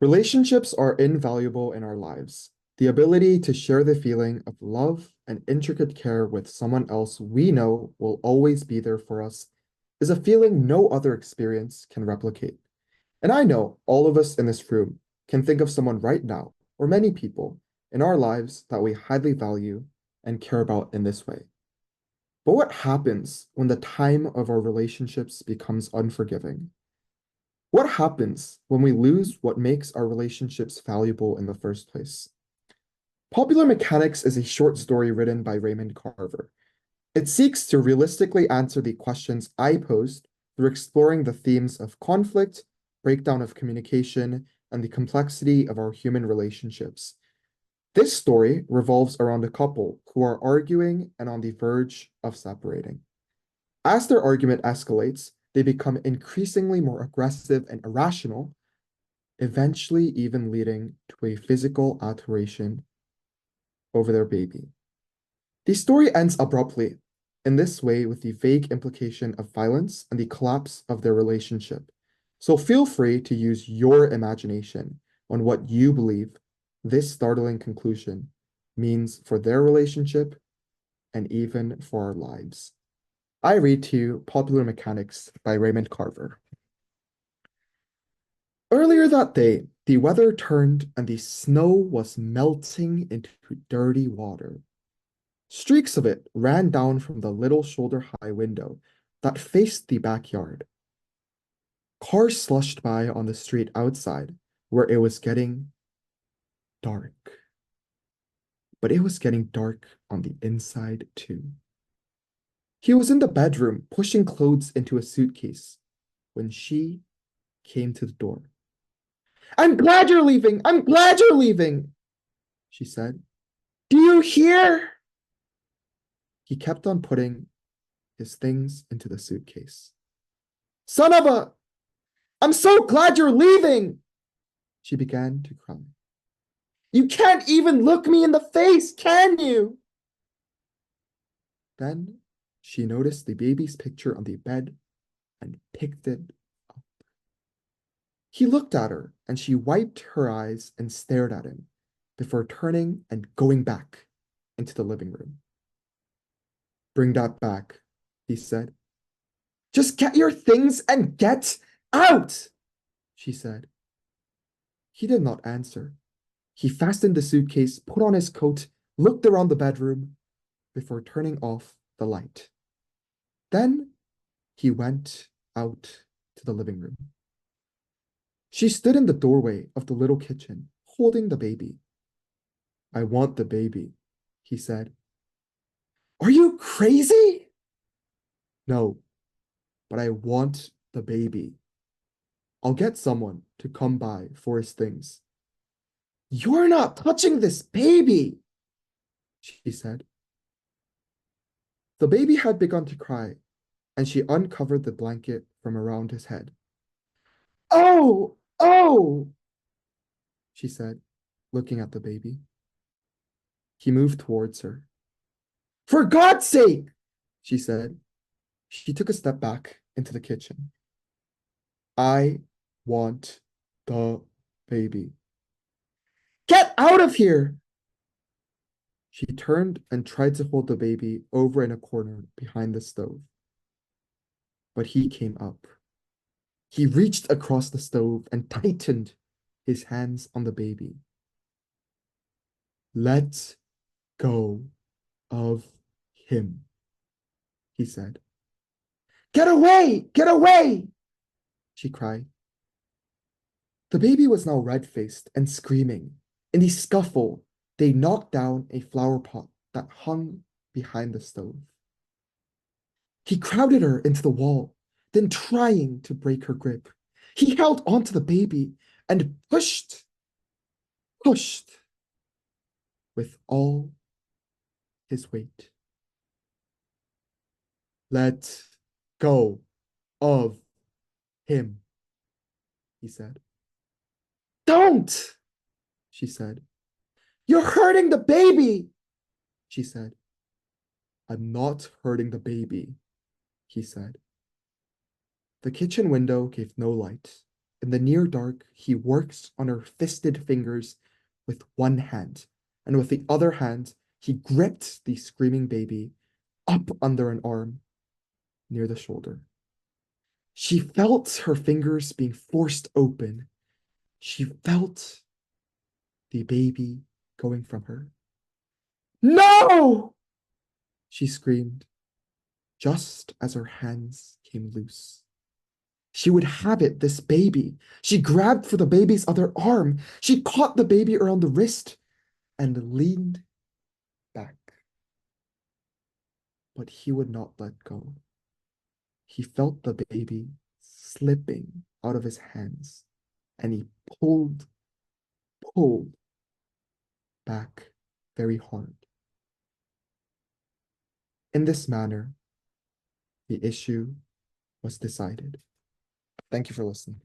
Relationships are invaluable in our lives. The ability to share the feeling of love and intricate care with someone else we know will always be there for us is a feeling no other experience can replicate. And I know all of us in this room can think of someone right now, or many people in our lives that we highly value and care about in this way. But what happens when the time of our relationships becomes unforgiving? What happens when we lose what makes our relationships valuable in the first place? Popular Mechanics is a short story written by Raymond Carver. It seeks to realistically answer the questions I posed through exploring the themes of conflict, breakdown of communication, and the complexity of our human relationships. This story revolves around a couple who are arguing and on the verge of separating. As their argument escalates, they become increasingly more aggressive and irrational, eventually even leading to a physical alteration over their baby. The story ends abruptly, in this way with the vague implication of violence and the collapse of their relationship. So feel free to use your imagination on what you believe this startling conclusion means for their relationship and even for our lives. I read to you Popular Mechanics by Raymond Carver. Earlier that day, the weather turned and the snow was melting into dirty water. Streaks of it ran down from the little shoulder-high window that faced the backyard. Cars slushed by on the street outside, where it was getting dark. But it was getting dark on the inside, too. He was in the bedroom, pushing clothes into a suitcase, when she came to the door. "I'm glad you're leaving! I'm glad you're leaving!" she said. "Do you hear?" He kept on putting his things into the suitcase. "Son of a... I'm so glad you're leaving!" She began to cry. "You can't even look me in the face, can you?" Then she noticed the baby's picture on the bed and picked it up. He looked at her and she wiped her eyes and stared at him before turning and going back into the living room. "Bring that back," he said. "Just get your things and get out," she said. He did not answer. He fastened the suitcase, put on his coat, looked around the bedroom before turning off the light. Then he went out to the living room. She stood in the doorway of the little kitchen, holding the baby. "I want the baby," he said. "Are you crazy?" "No, but I want the baby. I'll get someone to come by for his things." "You're not touching this baby," she said. The baby had begun to cry, and she uncovered the blanket from around his head. "Oh, oh," she said, looking at the baby. He moved towards her. "For God's sake," she said. She took a step back into the kitchen. "I want the baby." "Get out of here!" She turned and tried to hold the baby over in a corner behind the stove. But he came up. He reached across the stove and tightened his hands on the baby. "Let go of him," he said. "Get away! Get away!" she cried. The baby was now red-faced and screaming. In the scuffle, they knocked down a flower pot that hung behind the stove. He crowded her into the wall, then trying to break her grip. He held onto the baby and pushed with all his weight. "Let go of him," he said. "Don't," she said. "You're hurting the baby," she said. "I'm not hurting the baby," he said. The kitchen window gave no light. In the near dark, he works on her fisted fingers with one hand, and with the other hand, he gripped the screaming baby up under an arm near the shoulder. She felt her fingers being forced open. She felt the baby going from her. No! She screamed, just as her hands came loose. She would have it, this baby. She grabbed for the baby's other arm. She caught the baby around the wrist and leaned back. But he would not let go. He felt the baby slipping out of his hands, and he pulled back very hard. In this manner, the issue was decided. Thank you for listening.